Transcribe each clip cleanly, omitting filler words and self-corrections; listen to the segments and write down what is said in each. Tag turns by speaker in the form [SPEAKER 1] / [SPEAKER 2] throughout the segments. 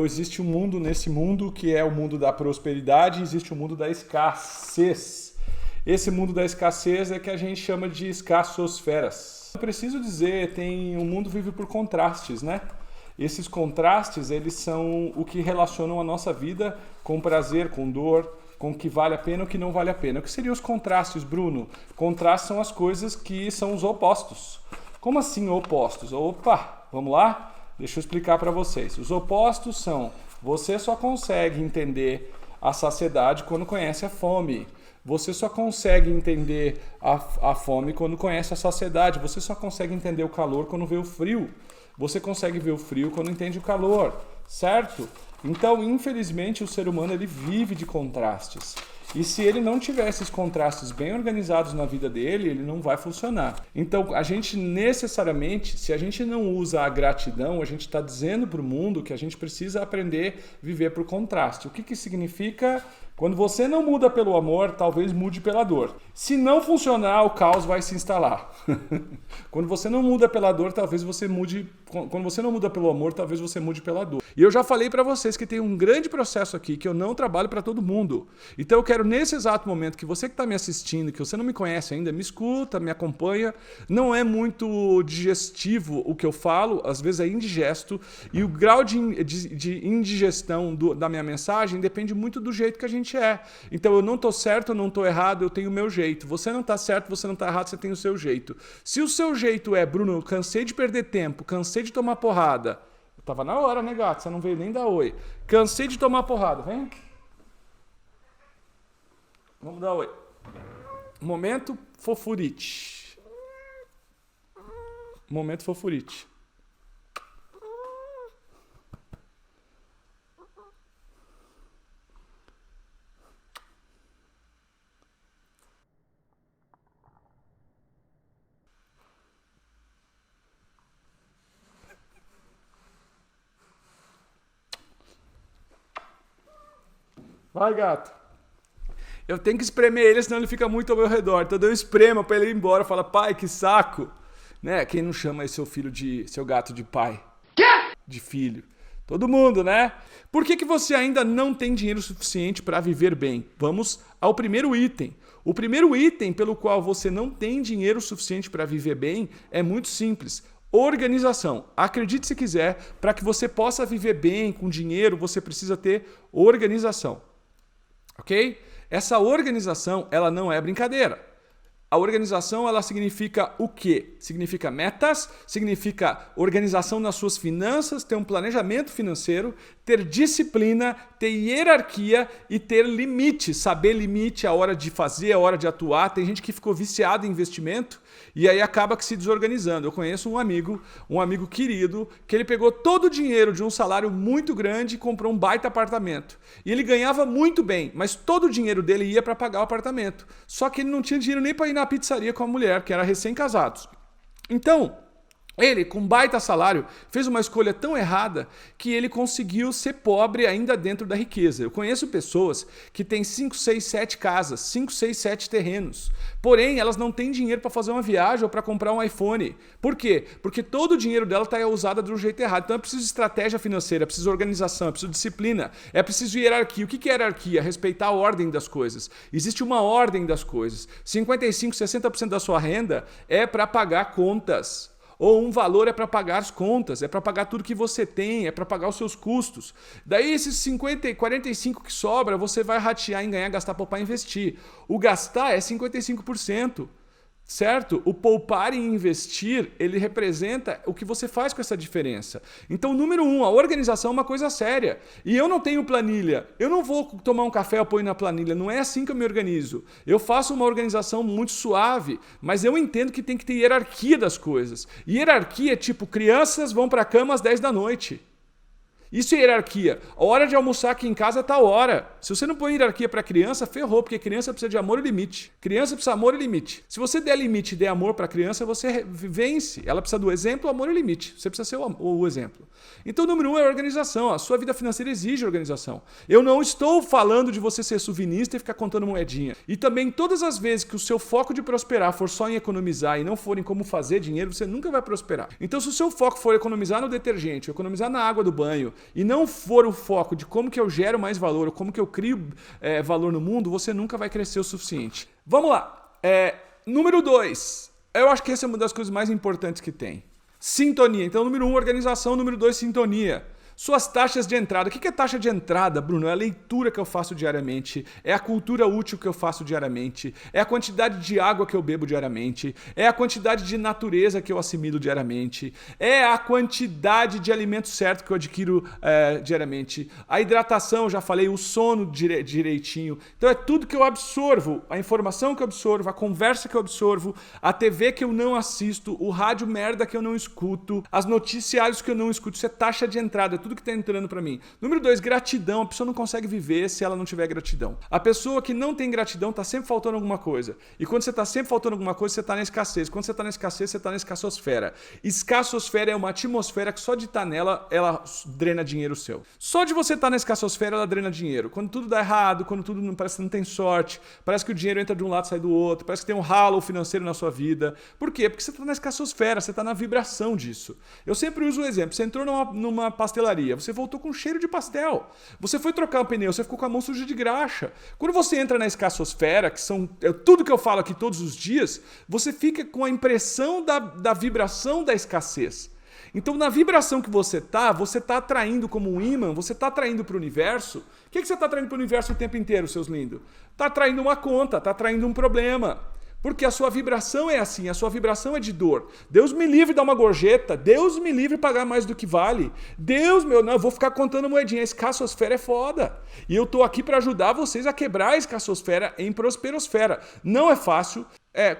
[SPEAKER 1] Existe um mundo nesse mundo que é o mundo da prosperidade, existe o mundo da escassez. Esse mundo da escassez é que a gente chama de escassosferas. Eu preciso dizer, o mundo vive por contrastes, né? Esses contrastes, eles são o que relacionam a nossa vida com prazer, com dor, com o que vale a pena e o que não vale a pena. O que seriam os contrastes, Bruno? Contrastes são as coisas que são os opostos. Como assim opostos? Opa, vamos lá? Deixa eu explicar para vocês. Os opostos são: você só consegue entender a saciedade quando conhece a fome. Você só consegue entender a fome quando conhece a saciedade. Você só consegue entender o calor quando vê o frio. Você consegue ver o frio quando entende o calor, certo? Então, infelizmente, o ser humano ele vive de contrastes. E se ele não tiver esses contrastes bem organizados na vida dele, ele não vai funcionar. Então, a gente necessariamente, se a gente não usa a gratidão, a gente está dizendo para o mundo que a gente precisa aprender a viver por contraste. O que significa? Quando você não muda pelo amor, talvez mude pela dor. Se não funcionar, o caos vai se instalar. Quando você não muda pela dor, talvez você mude. Quando você não muda pelo amor, talvez você mude pela dor. E eu já falei para vocês que tem um grande processo aqui que eu não trabalho para todo mundo. Então eu quero nesse exato momento que você que está me assistindo, que você não me conhece ainda, me escuta, me acompanha. Não é muito digestivo o que eu falo, às vezes é indigesto. E o grau de indigestão da minha mensagem depende muito do jeito que a gente é. Então eu não estou certo, eu não estou errado, eu tenho o meu jeito. Você não está certo, você não está errado, você tem o seu jeito. Se o seu jeito é, Bruno, eu cansei de perder tempo, cansei de tomar porrada. Tava na hora, né, gato? Você não veio nem dar oi. Cansei de tomar porrada. Vem. Vamos dar oi. Momento fofurite. Momento fofurite. Vai, gato. Eu tenho que espremer ele, senão ele fica muito ao meu redor. Então eu espremo para ele ir embora. Fala, pai, que saco. Né? Quem não chama aí seu gato de pai? Quê? De filho. Todo mundo, né? Por que você ainda não tem dinheiro suficiente para viver bem? Vamos ao primeiro item. O primeiro item pelo qual você não tem dinheiro suficiente para viver bem é muito simples. Organização. Acredite se quiser, para que você possa viver bem com dinheiro, você precisa ter organização. Ok? Essa organização, ela não é brincadeira. A organização, ela significa o quê? Significa metas, significa organização nas suas finanças, ter um planejamento financeiro, ter disciplina, ter hierarquia e ter limite. Saber limite, a hora de fazer, a hora de atuar. Tem gente que ficou viciada em investimento e aí acaba se desorganizando. Eu conheço um amigo querido, que ele pegou todo o dinheiro de um salário muito grande e comprou um baita apartamento. E ele ganhava muito bem, mas todo o dinheiro dele ia para pagar o apartamento. Só que ele não tinha dinheiro nem para ir na pizzaria com a mulher, que era recém-casados. Então, ele, com baita salário, fez uma escolha tão errada que ele conseguiu ser pobre ainda dentro da riqueza. Eu conheço pessoas que têm 5, 6, 7 casas, 5, 6, 7 terrenos. Porém, elas não têm dinheiro para fazer uma viagem ou para comprar um iPhone. Por quê? Porque todo o dinheiro dela está usado de um jeito errado. Então é preciso estratégia financeira, é preciso organização, é preciso disciplina, é preciso hierarquia. O que é hierarquia? Respeitar a ordem das coisas. Existe uma ordem das coisas. 55%, 60% da sua renda é para pagar contas. Ou um valor é para pagar as contas, é para pagar tudo que você tem, é para pagar os seus custos. Daí esses 50 e 45 que sobra, você vai ratear em ganhar, gastar, poupar, investir. O gastar é 55%. Certo? O poupar e investir, ele representa o que você faz com essa diferença. Então, número 1, a organização é uma coisa séria. E eu não tenho planilha. Eu não vou tomar um café e apoio na planilha. Não é assim que eu me organizo. Eu faço uma organização muito suave, mas eu entendo que tem que ter hierarquia das coisas. Hierarquia é tipo, crianças vão para a cama às 10 da noite. Isso é hierarquia. A hora de almoçar aqui em casa é tal hora. Se você não põe hierarquia para criança, ferrou, porque criança precisa de amor e limite. Criança precisa de amor e limite. Se você der limite e der amor para a criança, você vence. Ela precisa do exemplo, amor e limite. Você precisa ser o exemplo. Então, número 1 é organização. A sua vida financeira exige organização. Eu não estou falando de você ser suvinista e ficar contando moedinha. E também, todas as vezes que o seu foco de prosperar for só em economizar e não for em como fazer dinheiro, você nunca vai prosperar. Então, se o seu foco for economizar no detergente, economizar na água do banho, e não for o foco de como que eu gero mais valor, ou como que eu crio valor no mundo, você nunca vai crescer o suficiente. Vamos lá. Número 2. Eu acho que essa é uma das coisas mais importantes que tem. Sintonia. Então, número 1, organização. Número 2, sintonia. Suas taxas de entrada. O que é taxa de entrada, Bruno? É a leitura que eu faço diariamente, é a cultura útil que eu faço diariamente, é a quantidade de água que eu bebo diariamente, é a quantidade de natureza que eu assimilo diariamente, é a quantidade de alimento certo que eu adquiro diariamente, a hidratação, eu já falei, o sono direitinho. Então é tudo que eu absorvo, a informação que eu absorvo, a conversa que eu absorvo, a TV que eu não assisto, o rádio merda que eu não escuto, as noticiários que eu não escuto. Isso é taxa de entrada, tudo que está entrando para mim. Número 2, gratidão. A pessoa não consegue viver se ela não tiver gratidão. A pessoa que não tem gratidão está sempre faltando alguma coisa. E quando você está sempre faltando alguma coisa, você está na escassez. Quando você está na escassez, você está na escassosfera. Escassosfera é uma atmosfera que só de estar nela, ela drena dinheiro seu. Só de você estar na escassosfera, ela drena dinheiro. Quando tudo dá errado, quando tudo parece que não tem sorte, parece que o dinheiro entra de um lado e sai do outro, parece que tem um ralo financeiro na sua vida. Por quê? Porque você está na escassosfera, você está na vibração disso. Eu sempre uso o exemplo. Você entrou numa pastelaria, você voltou com cheiro de pastel. Você foi trocar um pneu, você ficou com a mão suja de graxa. Quando você entra na escassosfera, que são tudo que eu falo aqui todos os dias, você fica com a impressão da vibração da escassez. Então, na vibração que você está atraindo como um ímã, você está atraindo para o universo. O que você está atraindo para o universo o tempo inteiro, seus lindos? Está atraindo uma conta, está atraindo um problema. Porque a sua vibração é assim, a sua vibração é de dor. Deus me livre de dar uma gorjeta, Deus me livre de pagar mais do que vale. Não, eu vou ficar contando moedinha, a escassosfera é foda. E eu tô aqui para ajudar vocês a quebrar a escassosfera em prosperosfera. Não é fácil.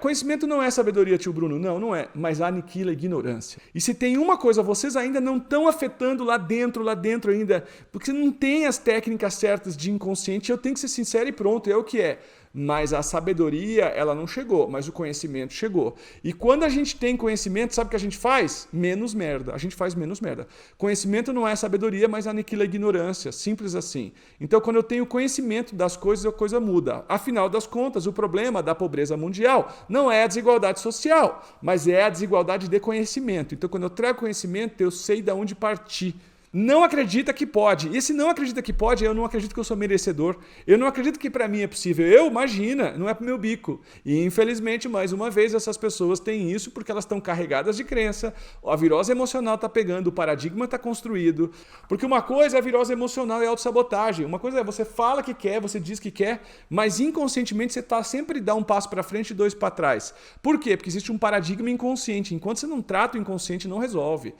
[SPEAKER 1] Conhecimento não é sabedoria, tio Bruno. Não é. Mas aniquila a ignorância. E se tem uma coisa, vocês ainda não estão afetando lá dentro ainda, porque não tem as técnicas certas de inconsciente, eu tenho que ser sincero e pronto, é o que é. Mas a sabedoria, ela não chegou, mas o conhecimento chegou. E quando a gente tem conhecimento, sabe o que a gente faz? Menos merda. A gente faz menos merda. Conhecimento não é sabedoria, mas aniquila a ignorância. Simples assim. Então, quando eu tenho conhecimento das coisas, a coisa muda. Afinal das contas, o problema da pobreza mundial não é a desigualdade social, mas é a desigualdade de conhecimento. Então, quando eu trago conhecimento, eu sei de onde partir. Não acredita que pode. E se não acredita que pode, eu não acredito que eu sou merecedor. Eu não acredito que para mim é possível. Imagina, não é pro meu bico. E infelizmente, mais uma vez, essas pessoas têm isso porque elas estão carregadas de crença. A virose emocional está pegando, o paradigma está construído. Porque uma coisa é a virose emocional e a autossabotagem. Uma coisa é você fala que quer, você diz que quer, mas inconscientemente você tá sempre dá um passo para frente e 2 para trás. Por quê? Porque existe um paradigma inconsciente. Enquanto você não trata o inconsciente, não resolve.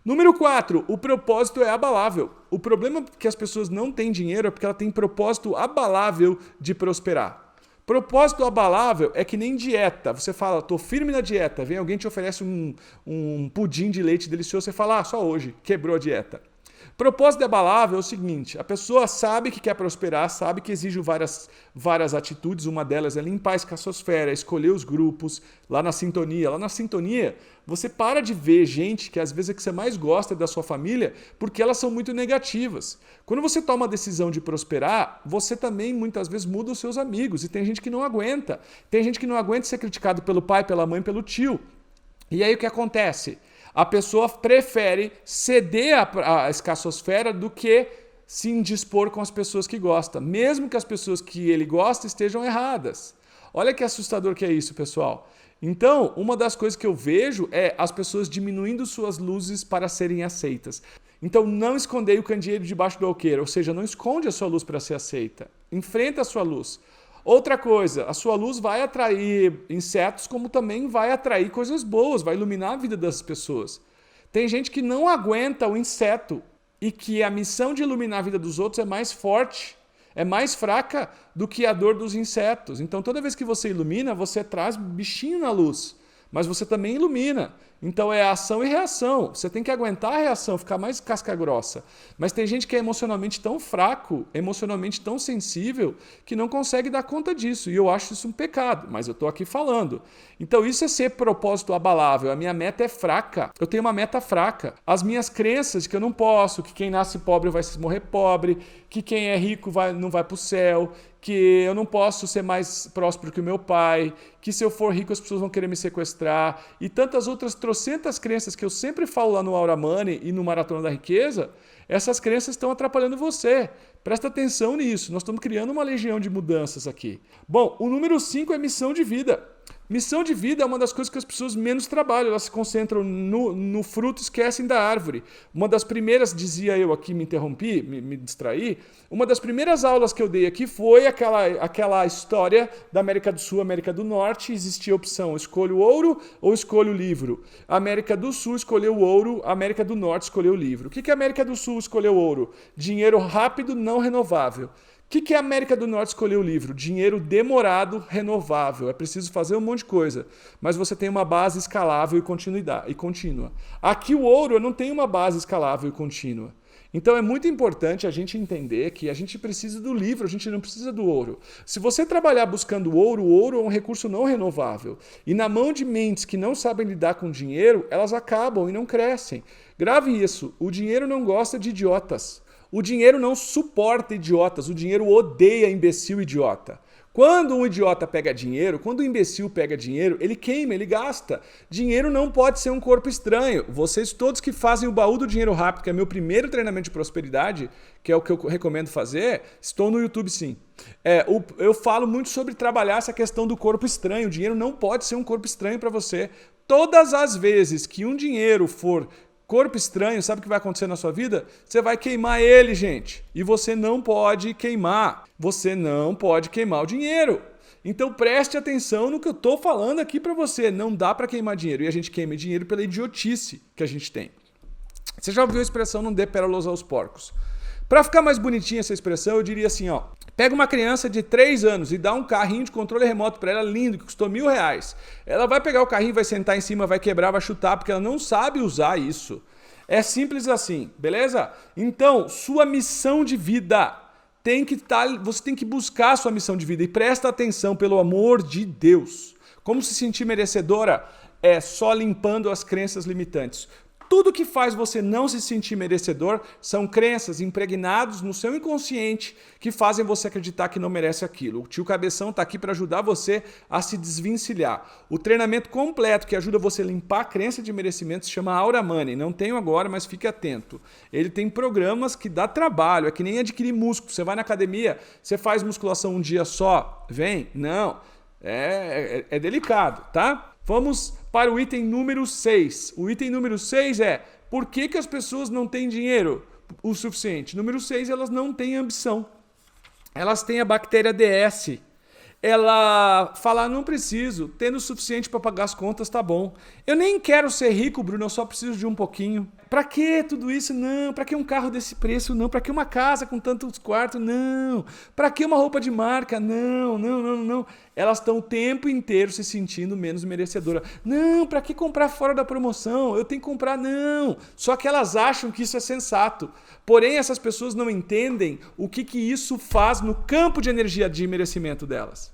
[SPEAKER 1] Número 4, o propósito é abalável. O problema que as pessoas não têm dinheiro é porque ela tem propósito abalável de prosperar. Propósito abalável é que nem dieta. Você fala, tô firme na dieta. Vem alguém te oferece um pudim de leite delicioso, você fala, só hoje, quebrou a dieta. Propósito abalável é o seguinte, a pessoa sabe que quer prosperar, sabe que exige várias atitudes, uma delas é limpar a escassosfera, escolher os grupos, lá na sintonia. Lá na sintonia, você para de ver gente que às vezes é que você mais gosta da sua família porque elas são muito negativas. Quando você toma a decisão de prosperar, você também muitas vezes muda os seus amigos e tem gente que não aguenta. Tem gente que não aguenta ser criticado pelo pai, pela mãe, pelo tio. E aí o que acontece? A pessoa prefere ceder à escassosfera do que se indispor com as pessoas que gosta, mesmo que as pessoas que ele gosta estejam erradas. Olha que assustador que é isso, pessoal. Então, uma das coisas que eu vejo é as pessoas diminuindo suas luzes para serem aceitas. Então, não escondei o candeeiro debaixo do alqueire, ou seja, não esconde a sua luz para ser aceita. Enfrenta a sua luz. Outra coisa, a sua luz vai atrair insetos, como também vai atrair coisas boas, vai iluminar a vida das pessoas. Tem gente que não aguenta o inseto e que a missão de iluminar a vida dos outros é mais forte, é mais fraca do que a dor dos insetos. Então, toda vez que você ilumina, você traz bichinho na luz, mas você também ilumina. Então é ação e reação. Você tem que aguentar a reação, ficar mais casca grossa. Mas tem gente que é emocionalmente tão fraco, emocionalmente tão sensível, que não consegue dar conta disso. E eu acho isso um pecado, mas eu estou aqui falando. Então isso é ser propósito abalável. A minha meta é fraca. Eu tenho uma meta fraca. As minhas crenças que eu não posso, que quem nasce pobre vai morrer pobre, que quem é rico não vai para o céu, que eu não posso ser mais próspero que o meu pai, que se eu for rico as pessoas vão querer me sequestrar, e tantas outras trocentas crenças que eu sempre falo lá no Aura Money e no Maratona da Riqueza, essas crenças estão atrapalhando você. Presta atenção nisso, nós estamos criando uma legião de mudanças aqui. Bom, o número 5 é missão de vida. Missão de vida é uma das coisas que as pessoas menos trabalham, elas se concentram no fruto e esquecem da árvore. Uma das primeiras, dizia eu aqui, me interrompi, me distraí, uma das primeiras aulas que eu dei aqui foi aquela história da América do Sul, América do Norte, existia a opção, escolho o ouro ou escolho o livro. A América do Sul escolheu o ouro, a América do Norte escolheu o livro. O que a América do Sul escolheu o ouro? Dinheiro rápido, não renovável. O que a América do Norte escolheu o livro? Dinheiro demorado, renovável. É preciso fazer um monte de coisa, mas você tem uma base escalável e contínua. Aqui o ouro não tem uma base escalável e contínua. Então é muito importante a gente entender que a gente precisa do livro, a gente não precisa do ouro. Se você trabalhar buscando o ouro é um recurso não renovável. E na mão de mentes que não sabem lidar com dinheiro, elas acabam e não crescem. Grave isso, o dinheiro não gosta de idiotas. O dinheiro não suporta idiotas, o dinheiro odeia imbecil idiota. Quando um idiota pega dinheiro, quando um imbecil pega dinheiro, ele queima, ele gasta. Dinheiro não pode ser um corpo estranho. Vocês todos que fazem o baú do dinheiro rápido, que é meu primeiro treinamento de prosperidade, que é o que eu recomendo fazer, estou no YouTube sim. Eu falo muito sobre trabalhar essa questão do corpo estranho. O dinheiro não pode ser um corpo estranho para você. Todas as vezes que um dinheiro for corpo estranho, sabe o que vai acontecer na sua vida? Você vai queimar ele, gente. E você não pode queimar. Você não pode queimar o dinheiro. Então preste atenção no que eu estou falando aqui para você. Não dá para queimar dinheiro. E a gente queima dinheiro pela idiotice que a gente tem. Você já ouviu a expressão não dê pérolas aos porcos? Para ficar mais bonitinha essa expressão, eu diria assim, ó. Pega uma criança de 3 anos e dá um carrinho de controle remoto para ela lindo, que custou R$1.000. Ela vai pegar o carrinho, vai sentar em cima, vai quebrar, vai chutar, porque ela não sabe usar isso. É simples assim, beleza? Então, sua missão de vida tem que estar... Você tem que buscar a sua missão de vida e presta atenção, pelo amor de Deus. Como se sentir merecedora? É só limpando as crenças limitantes. Tudo que faz você não se sentir merecedor são crenças impregnadas no seu inconsciente que fazem você acreditar que não merece aquilo. O tio Cabeção está aqui para ajudar você a se desvencilhar. O treinamento completo que ajuda você a limpar a crença de merecimento se chama Aura Money. Não tenho agora, mas fique atento. Ele tem programas que dá trabalho, é que nem adquirir músculo. Você vai na academia, você faz musculação um dia só, vem? Não, é delicado, tá? Vamos para o item número 6. O item número 6 é: por que as pessoas não têm dinheiro o suficiente? Número 6, elas não têm ambição. Elas têm a bactéria DS. Ela fala, não preciso, tendo o suficiente para pagar as contas, tá bom. Eu nem quero ser rico, Bruno, eu só preciso de um pouquinho. Pra que tudo isso? Não. Pra que um carro desse preço? Não. Pra que uma casa com tantos quartos? Não. Pra que uma roupa de marca? Não. Elas estão o tempo inteiro se sentindo menos merecedora. Não, pra que comprar fora da promoção? Eu tenho que comprar, não. Só que elas acham que isso é sensato. Porém, essas pessoas não entendem o que isso faz no campo de energia de merecimento delas.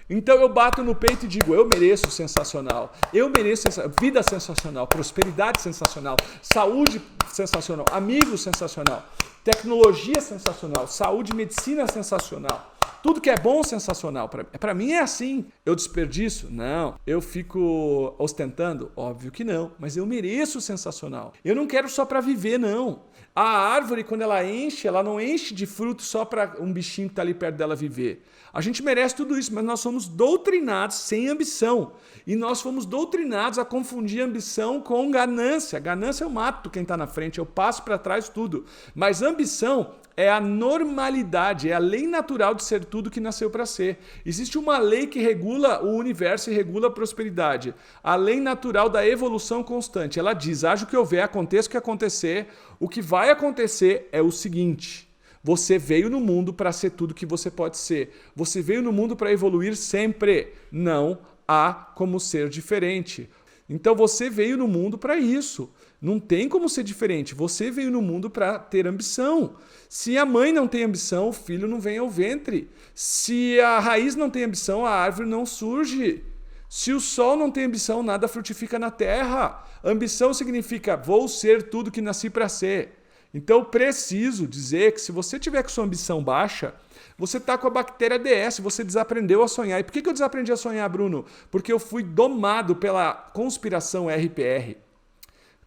[SPEAKER 1] Então eu bato no peito e digo, eu mereço sensacional, eu mereço vida sensacional, prosperidade sensacional, saúde sensacional, amigos sensacional, tecnologia sensacional, saúde e medicina sensacional. Tudo que é bom, sensacional. Para mim é assim. Eu desperdiço? Não. Eu fico ostentando? Óbvio que não. Mas eu mereço sensacional. Eu não quero só para viver, não. A árvore, quando ela enche, ela não enche de fruto só para um bichinho que está ali perto dela viver. A gente merece tudo isso, mas nós somos doutrinados sem ambição. E nós fomos doutrinados a confundir ambição com ganância. Ganância eu mato quem está na frente, eu passo para trás tudo. Mas ambição é a normalidade, é a lei natural de ser tudo que nasceu para ser. Existe uma lei que regula o universo e regula a prosperidade. A lei natural da evolução constante. Ela diz, haja o que houver, aconteça o que acontecer. O que vai acontecer é o seguinte: você veio no mundo para ser tudo que você pode ser. Você veio no mundo para evoluir sempre. Não há como ser diferente. Então você veio no mundo para isso. Não tem como ser diferente. Você veio no mundo para ter ambição. Se a mãe não tem ambição, o filho não vem ao ventre. Se a raiz não tem ambição, a árvore não surge. Se o sol não tem ambição, nada frutifica na terra. Ambição significa vou ser tudo que nasci para ser. Então eu preciso dizer que se você tiver com sua ambição baixa, você está com a bactéria DS, você desaprendeu a sonhar. E por que eu desaprendi a sonhar, Bruno? Porque eu fui domado pela conspiração RPR.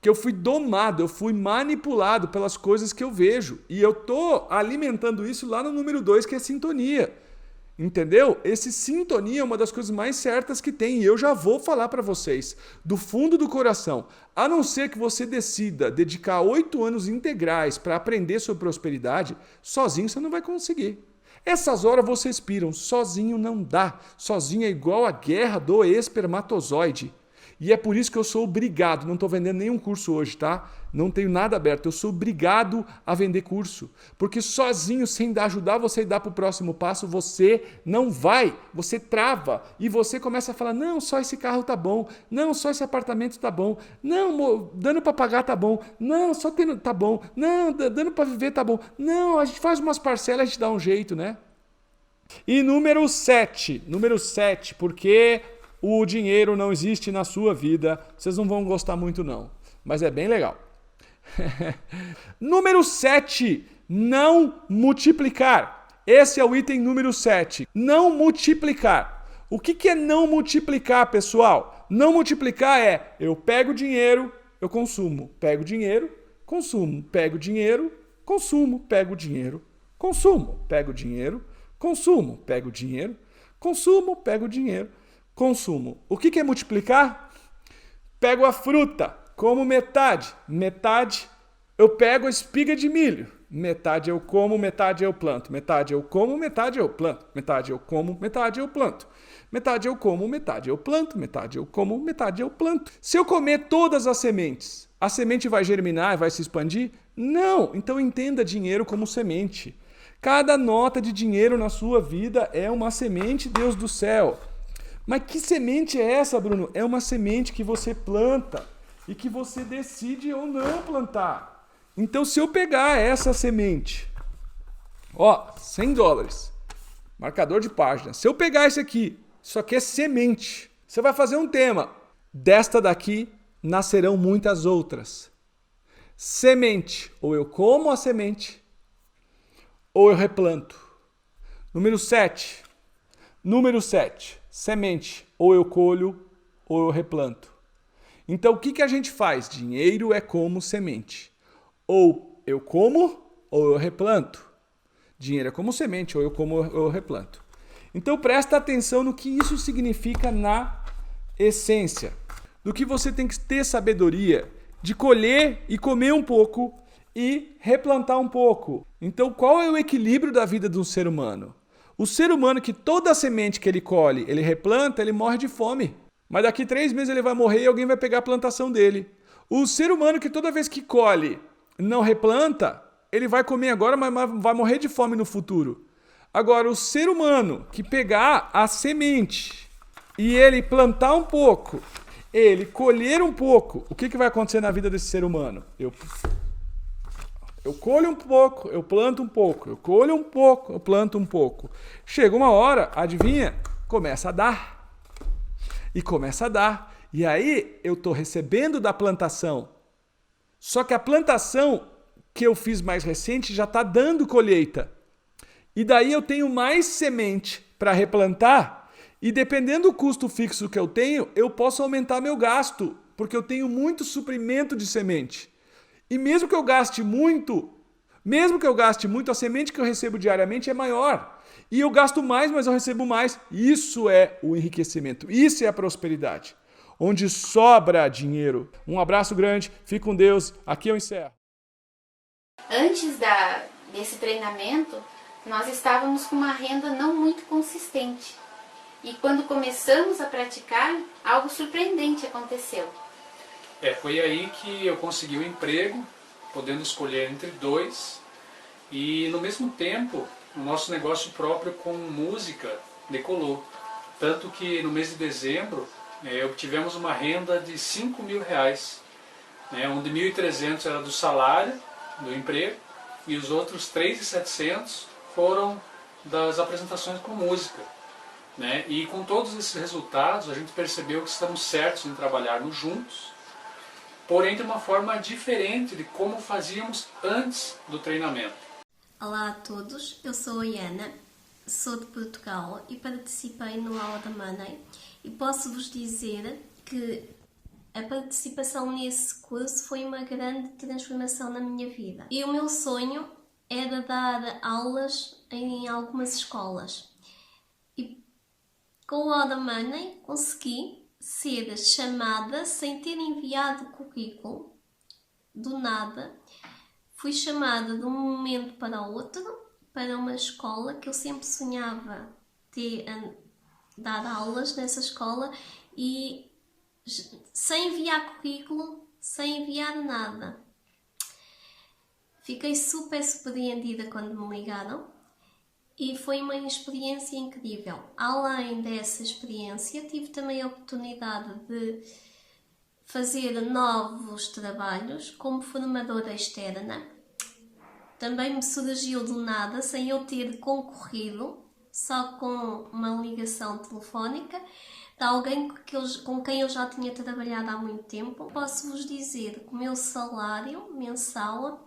[SPEAKER 1] Que eu fui domado, eu fui manipulado pelas coisas que eu vejo. E eu tô alimentando isso lá no número 2, que é sintonia. Entendeu? Esse sintonia é uma das coisas mais certas que tem. E eu já vou falar para vocês, do fundo do coração. A não ser que você decida dedicar 8 anos integrais para aprender sobre prosperidade, sozinho você não vai conseguir. Essas horas vocês piram, sozinho não dá. Sozinho é igual a guerra do espermatozoide. E é por isso que eu sou obrigado, não estou vendendo nenhum curso hoje, tá? Não tenho nada aberto, eu sou obrigado a vender curso. Porque sozinho, sem ajudar você a dar para o próximo passo, você não vai, você trava. E você começa a falar, não, só esse carro tá bom, não, só esse apartamento tá bom, não, dando para pagar tá bom, não, só tendo tá bom, não, dando para viver tá bom, não, a gente faz umas parcelas, a gente dá um jeito, né? E número 7, porque o dinheiro não existe na sua vida. Vocês não vão gostar muito não, mas é bem legal. Número 7, não multiplicar. Esse é o item número 7, não multiplicar. O que é não multiplicar, pessoal? Não multiplicar é, eu pego dinheiro, eu consumo. Pego dinheiro, consumo. Pego dinheiro, consumo. Pego dinheiro, consumo. Pego dinheiro, consumo. Pego dinheiro, consumo. Pego dinheiro, consumo. O que é multiplicar? Pego a fruta, como metade. Metade eu pego a espiga de milho. Metade eu como, metade eu planto. Metade eu como, metade eu planto. Metade eu como, metade eu planto. Metade eu como, metade eu planto. Metade eu como, metade eu planto. Se eu comer todas as sementes, a semente vai germinar e vai se expandir? Não! Então entenda dinheiro como semente. Cada nota de dinheiro na sua vida é uma semente, Deus do céu. Mas que semente é essa, Bruno? É uma semente que você planta e que você decide ou não plantar. Então, se eu pegar essa semente, ó, $100, marcador de página. Se eu pegar esse aqui, isso aqui é semente. Você vai fazer um tema. Desta daqui nascerão muitas outras. Semente. Ou eu como a semente, ou eu replanto. Número 7. Semente. Ou eu colho, ou eu replanto. Então, o que a gente faz? Dinheiro é como semente. Ou eu como, ou eu replanto. Dinheiro é como semente, ou eu como, ou eu replanto. Então, presta atenção no que isso significa na essência. Do que você tem que ter sabedoria de colher e comer um pouco e replantar um pouco. Então, qual é o equilíbrio da vida de um ser humano? O ser humano que toda semente que ele colhe, ele replanta, ele morre de fome. Mas daqui 3 meses ele vai morrer e alguém vai pegar a plantação dele. O ser humano que toda vez que colhe, não replanta, ele vai comer agora, mas vai morrer de fome no futuro. Agora, o ser humano que pegar a semente e ele plantar um pouco, ele colher um pouco, o que vai acontecer na vida desse ser humano? Eu colho um pouco, eu planto um pouco, eu colho um pouco, eu planto um pouco. Chega uma hora, adivinha? Começa a dar. E começa a dar. E aí eu estou recebendo da plantação. Só que a plantação que eu fiz mais recente já está dando colheita. E daí eu tenho mais semente para replantar. E dependendo do custo fixo que eu tenho, eu posso aumentar meu gasto. Porque eu tenho muito suprimento de semente. E mesmo que eu gaste muito, a semente que eu recebo diariamente é maior. E eu gasto mais, mas eu recebo mais. Isso é o enriquecimento. Isso é a prosperidade. Onde sobra dinheiro. Um abraço grande, fique com Deus. Aqui eu encerro.
[SPEAKER 2] Antes desse treinamento, nós estávamos com uma renda não muito consistente. E quando começamos a praticar, algo surpreendente aconteceu.
[SPEAKER 3] Foi aí que eu consegui um emprego, podendo escolher entre 2. E no mesmo tempo, o nosso negócio próprio com música decolou. Tanto que no mês de dezembro, obtivemos uma renda de R$5.000, onde 1.300 era do salário do emprego e os outros 3.700 foram das apresentações com música. E com todos esses resultados a gente percebeu que estamos certos em trabalharmos juntos porém de uma forma diferente de como fazíamos antes do treinamento.
[SPEAKER 4] Olá a todos, eu sou a Ana, sou de Portugal e participei no Aula da Money e posso-vos dizer que a participação nesse curso foi uma grande transformação na minha vida. E o meu sonho era dar aulas em algumas escolas. E com o Aula da Money consegui ser chamada sem ter enviado o currículo, do nada. Fui chamada de um momento para o outro para uma escola que eu sempre sonhava dar aulas nessa escola e sem enviar currículo, sem enviar nada. Fiquei super surpreendida quando me ligaram e foi uma experiência incrível. Além dessa experiência, tive também a oportunidade de fazer novos trabalhos como formadora externa. Também me surgiu do nada, sem eu ter concorrido, só com uma ligação telefónica de alguém com quem eu já tinha trabalhado há muito tempo. Posso-vos dizer que o meu salário mensal